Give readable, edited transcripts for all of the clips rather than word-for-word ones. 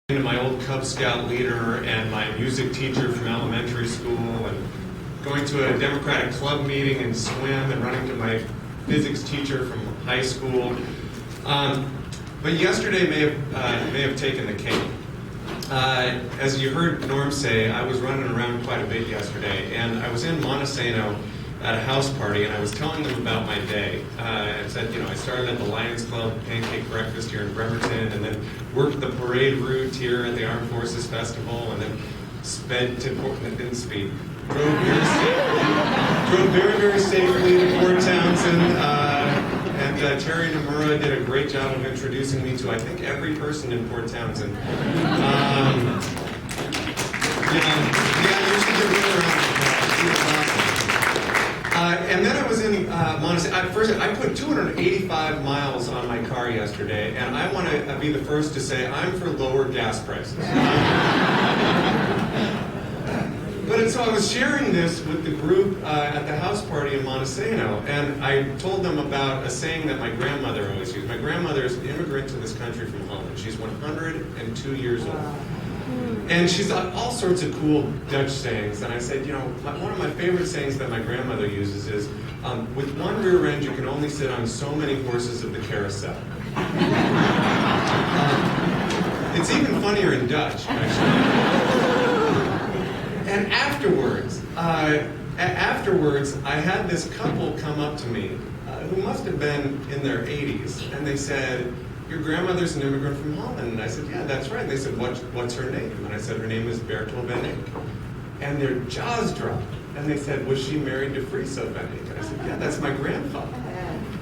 To my old Cub Scout leader and my music teacher from elementary school, and going to a Democratic club meeting and swim, and running to my physics teacher from high school. But yesterday may have taken the cake. As you heard Norm say, I was running around quite a bit yesterday, and I was in Montesano at a house party, and I was telling them about my day. I said, I started at the Lions Club pancake breakfast here in Bremerton, and then worked the parade route here at the Armed Forces Festival, and then sped to Portland, didn't speed. Drove very, very safely to Port Townsend, and Terry Nomura did a great job of introducing me to, I think, every person in Port Townsend. You should give her a round of applause. And then I was in Montesano. First, I put 285 miles on my car yesterday, and I want to be the first to say I'm for lower gas prices. So I was sharing this with the group at the house party in Montesano, and I told them about a saying that my grandmother always used. My grandmother is an immigrant to this country from Holland. She's 102 years old. And she's got all sorts of cool Dutch sayings. And I said, one of my favorite sayings that my grandmother uses is, with one rear end, you can only sit on so many horses of the carousel. It's even funnier in Dutch, actually. And afterwards, I had this couple come up to me, who must have been in their 80s, and they said, "Your grandmother's an immigrant from Holland." And I said, "Yeah, that's right." And they said, what's her name? And I said, "Her name is Bertel Benink." And their jaws dropped. And they said, "Was she married to Friso Benink?" And I said, "Yeah, that's my grandfather."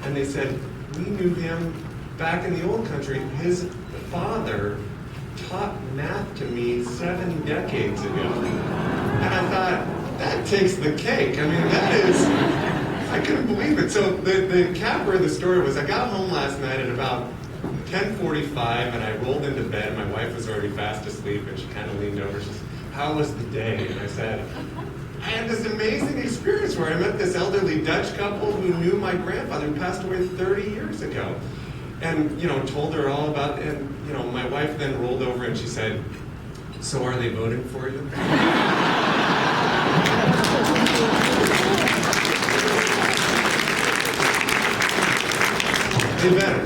And they said, "We knew him back in the old country. His father taught math to me 7 decades ago." And I thought, that takes the cake. I mean, I couldn't believe it. So the capper of the story was, I got home last night at about 10:45, and I rolled into bed. My wife was already fast asleep, and she kind of leaned over. She said, "How was the day?" And I said, "I had this amazing experience where I met this elderly Dutch couple who knew my grandfather, who passed away 30 years ago." And, told her all about it. And, my wife then rolled over and she said, "So are they voting for you?" They better.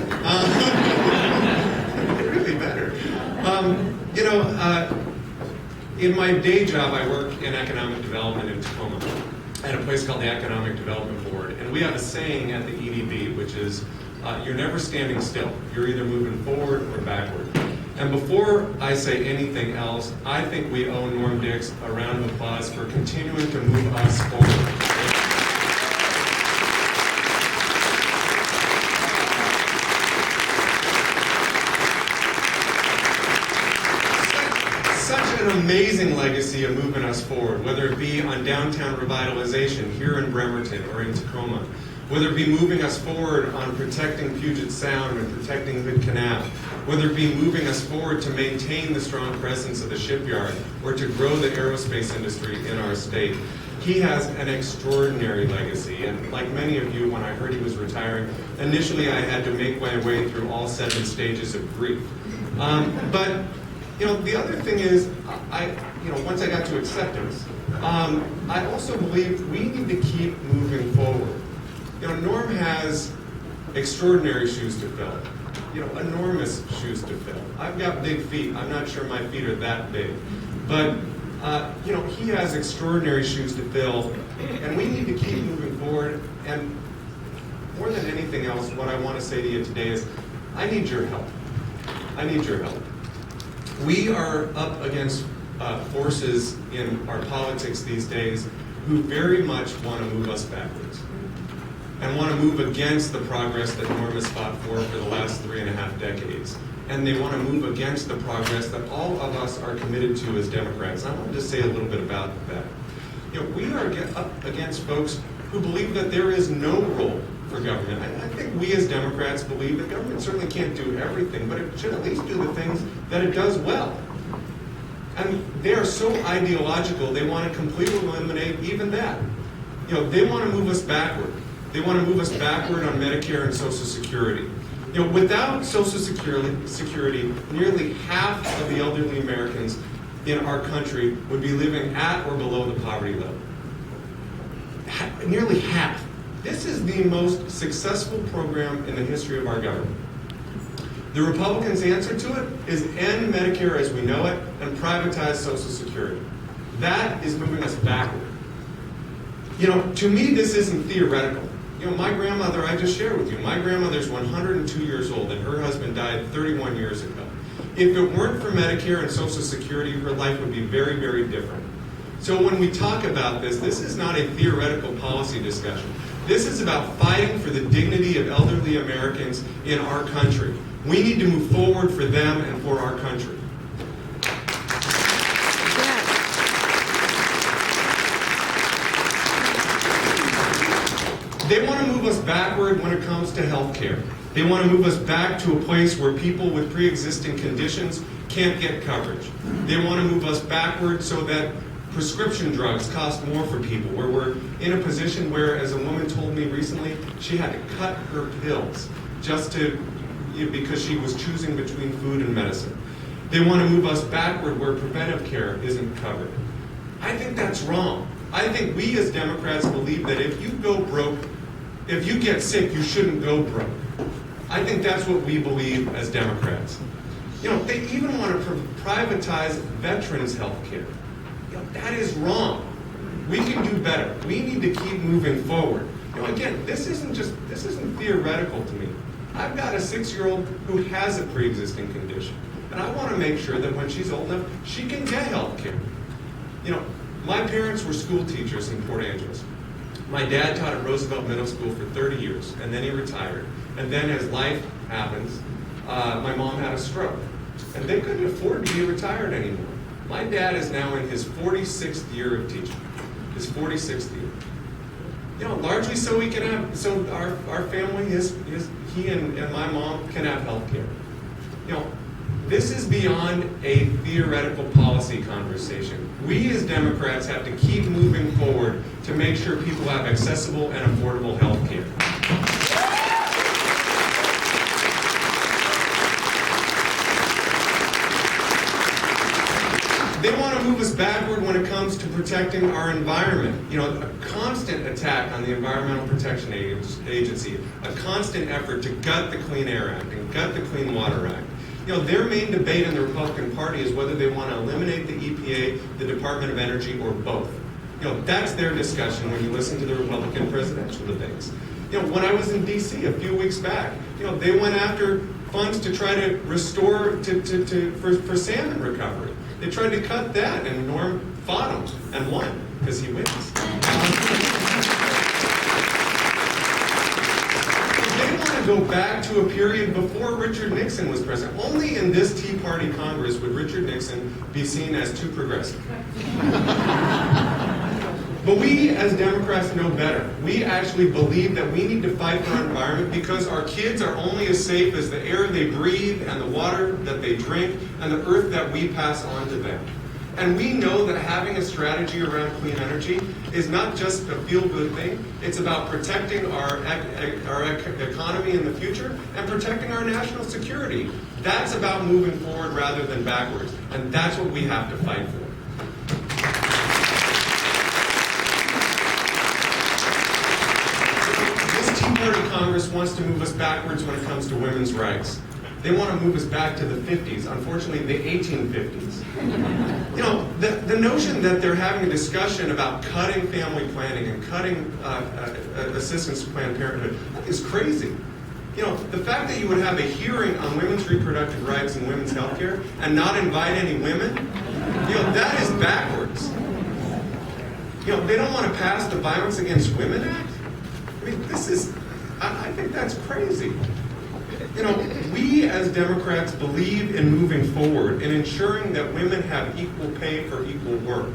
They really better. In my day job, I work in economic development in Tacoma at a place called the Economic Development Board. And we have a saying at the EDB, which is, you're never standing still. You're either moving forward or backward. And before I say anything else, I think we owe Norm Dix a round of applause for continuing to move us forward. An amazing legacy of moving us forward, whether it be on downtown revitalization here in Bremerton or in Tacoma, whether it be moving us forward on protecting Puget Sound and protecting Hood Canal, whether it be moving us forward to maintain the strong presence of the shipyard or to grow the aerospace industry in our state. He has an extraordinary legacy, and like many of you, when I heard he was retiring, initially I had to make my way through all 7 stages of grief. But the other thing is, once I got to acceptance, I also believe we need to keep moving forward. Norm has extraordinary shoes to fill. Enormous shoes to fill. I've got big feet. I'm not sure my feet are that big. But, he has extraordinary shoes to fill, and we need to keep moving forward. And more than anything else, what I want to say to you today is, I need your help. I need your help. We are up against forces in our politics these days who very much want to move us backwards and want to move against the progress that Norm has fought for the last 3.5 decades. And they want to move against the progress that all of us are committed to as Democrats. I wanted to say a little bit about that. We are up against folks who believe that there is no role for government. I think we as Democrats believe that government certainly can't do everything, but it should at least do the things that it does well. And they are so ideological, they want to completely eliminate even that. They want to move us backward. They want to move us backward on Medicare and Social Security. Without Social Security, nearly half of the elderly Americans in our country would be living at or below the poverty level. Nearly half. This is the most successful program in the history of our government. The Republicans' answer to it is end Medicare as we know it and privatize Social Security. That is moving us backward. To me, this isn't theoretical. My grandmother, I just shared with you, my grandmother's 102 years old and her husband died 31 years ago. If it weren't for Medicare and Social Security, her life would be very, very different. So when we talk about this is not a theoretical policy discussion. This is about fighting for the dignity of elderly Americans in our country. We need to move forward for them and for our country. They want to move us backward when it comes to health care. They want to move us back to a place where people with pre-existing conditions can't get coverage. They want to move us backward so that prescription drugs cost more for people, where we're in a position where, as a woman told me recently, she had to cut her pills because she was choosing between food and medicine. They want to move us backward where preventive care isn't covered. I think that's wrong. I think we as Democrats believe that if you go broke, if you get sick, you shouldn't go broke. I think that's what we believe as Democrats. They even want to privatize veterans' health care. That is wrong. We can do better. We need to keep moving forward. Again, this isn't theoretical to me. I've got a 6-year-old who has a pre-existing condition, and I want to make sure that when she's old enough, she can get health care. My parents were school teachers in Port Angeles. My dad taught at Roosevelt Middle School for 30 years, and then he retired. And then as life happens, my mom had a stroke. And they couldn't afford to be retired anymore. My dad is now in his 46th year of teaching. His 46th year. Largely so we can have, so our family, he and my mom can have health care. This is beyond a theoretical policy conversation. We as Democrats have to keep moving forward to make sure people have accessible and affordable health care. They want to move us backward when it comes to protecting our environment. A constant attack on the Environmental Protection Agency, a constant effort to gut the Clean Air Act and gut the Clean Water Act. Their main debate in the Republican Party is whether they want to eliminate the EPA, the Department of Energy, or both. That's their discussion when you listen to the Republican presidential debates. When I was in D.C. a few weeks back, they went after funds to try to restore for salmon recovery. They tried to cut that, and Norm fought him and won because he wins. Go back to a period before Richard Nixon was president. Only in this Tea Party Congress would Richard Nixon be seen as too progressive. But we as Democrats know better. We actually believe that we need to fight for our environment because our kids are only as safe as the air they breathe and the water that they drink and the earth that we pass on to them. And we know that having a strategy around clean energy is not just a feel-good thing. It's about protecting our economy in the future and protecting our national security. That's about moving forward rather than backwards. And that's what we have to fight for. This Tea Party Congress wants to move us backwards when it comes to women's rights. They want to move us back to the 50s, unfortunately the 1850s. The notion that they're having a discussion about cutting family planning and cutting assistance to Planned Parenthood is crazy. The fact that you would have a hearing on women's reproductive rights and women's health care and not invite any women, that is backwards. They don't want to pass the Violence Against Women Act? I think that's crazy. We as Democrats believe in moving forward, in ensuring that women have equal pay for equal work,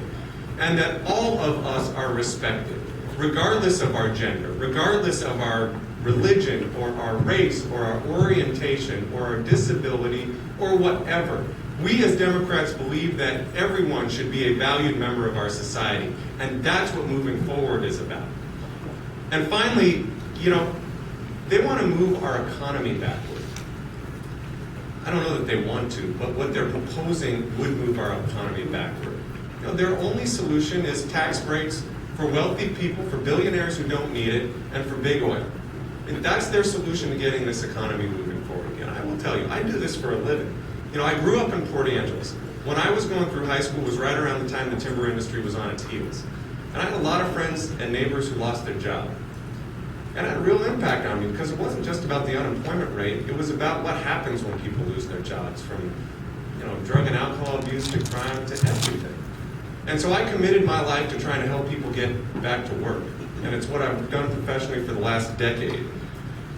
and that all of us are respected, regardless of our gender, regardless of our religion, or our race, or our orientation, or our disability, or whatever. We as Democrats believe that everyone should be a valued member of our society, and that's what moving forward is about. And finally, they want to move our economy backward. I don't know that they want to, but what they're proposing would move our economy backward. You know, their only solution is tax breaks for wealthy people, for billionaires who don't need it, and for big oil. And that's their solution to getting this economy moving forward again. I will tell you, I do this for a living. You know, I grew up in Port Angeles. When I was going through high school, it was right around the time the timber industry was on its heels. And I had a lot of friends and neighbors who lost their job. And it had a real impact on me because it wasn't just about the unemployment rate, it was about what happens when people lose their jobs, from drug and alcohol abuse to crime to everything. And so I committed my life to trying to help people get back to work. And it's what I've done professionally for the last decade.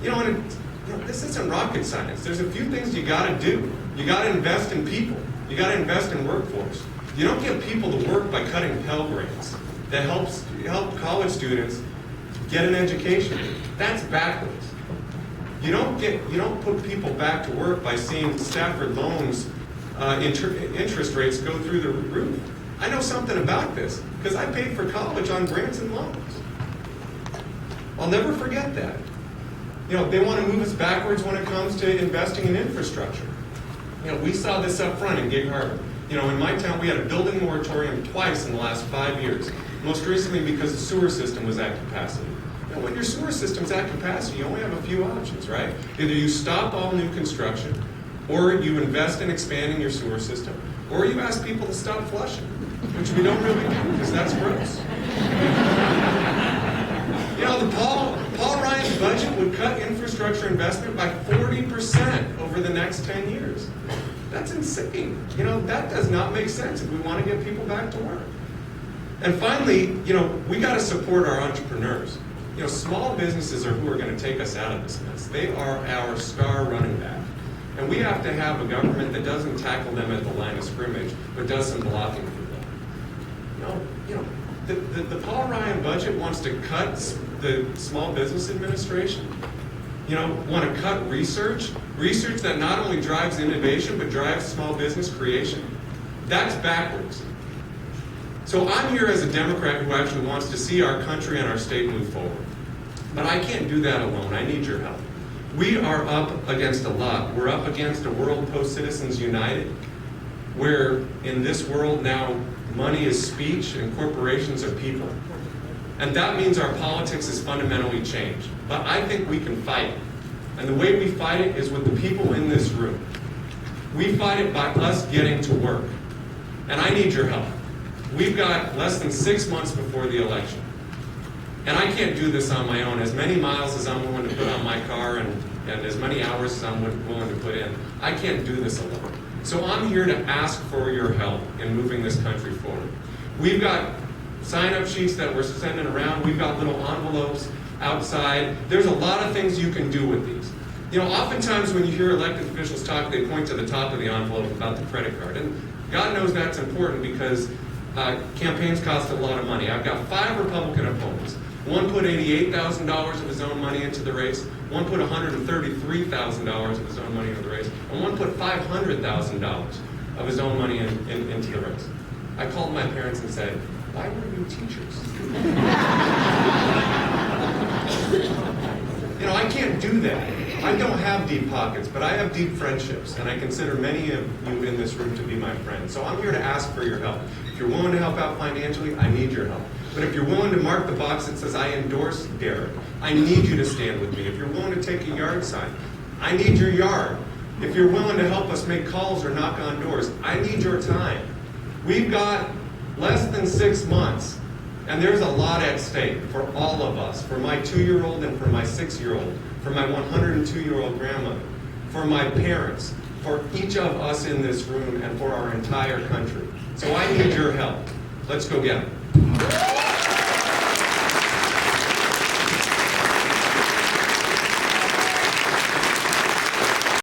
This isn't rocket science. There's a few things you gotta do. You gotta invest in people. You gotta invest in workforce. You don't get people to work by cutting Pell Grants that help college students get an education. That's backwards. You don't put people back to work by seeing Stafford loans interest rates go through the roof. I know something about this because I paid for college on grants and loans. I'll never forget that. They want to move us backwards when it comes to investing in infrastructure. We saw this up front in Gig Harbor. In my town, we had a building moratorium twice in the last 5 years. Most recently because the sewer system was at capacity. When your sewer system's at capacity, you only have a few options, right? Either you stop all new construction, or you invest in expanding your sewer system, or you ask people to stop flushing, which we don't really do because that's gross. The Paul Ryan's budget would cut infrastructure investment by 40% over the next 10 years. That's insane. That does not make sense if we want to get people back to work. And finally, we got to support our entrepreneurs. Small businesses are who are going to take us out of this mess. They are our star running back. And we have to have a government that doesn't tackle them at the line of scrimmage, but does some blocking for them. The Paul Ryan budget wants to cut the Small Business Administration. Want to cut research that not only drives innovation, but drives small business creation. That's backwards. So I'm here as a Democrat who actually wants to see our country and our state move forward. But I can't do that alone. I need your help. We are up against a lot. We're up against a world post-Citizens United, where in this world now, money is speech and corporations are people. And that means our politics is fundamentally changed. But I think we can fight it. And the way we fight it is with the people in this room. We fight it by us getting to work. And I need your help. We've got less than 6 months before the election. And I can't do this on my own. As many miles as I'm willing to put on my car and as many hours as I'm willing to put in, I can't do this alone. So I'm here to ask for your help in moving this country forward. We've got sign-up sheets that we're sending around. We've got little envelopes outside. There's a lot of things you can do with these. Oftentimes when you hear elected officials talk, they point to the top of the envelope about the credit card. And God knows that's important because campaigns cost a lot of money. I've got 5 Republican opponents. One put $88,000 of his own money into the race. One put $133,000 of his own money into the race. And one put $500,000 of his own money into the race. I called my parents and said, "Why were you teachers?" I can't do that. I don't have deep pockets, but I have deep friendships, and I consider many of you in this room to be my friends. So I'm here to ask for your help. If you're willing to help out financially, I need your help. But if you're willing to mark the box that says, "I endorse Derek," I need you to stand with me. If you're willing to take a yard sign, I need your yard. If you're willing to help us make calls or knock on doors, I need your time. We've got less than 6 months, and there's a lot at stake for all of us, for my 2-year-old and for my 6-year-old, for my 102-year-old grandmother, for my parents, for each of us in this room, and for our entire country. So I need your help. Let's go get it.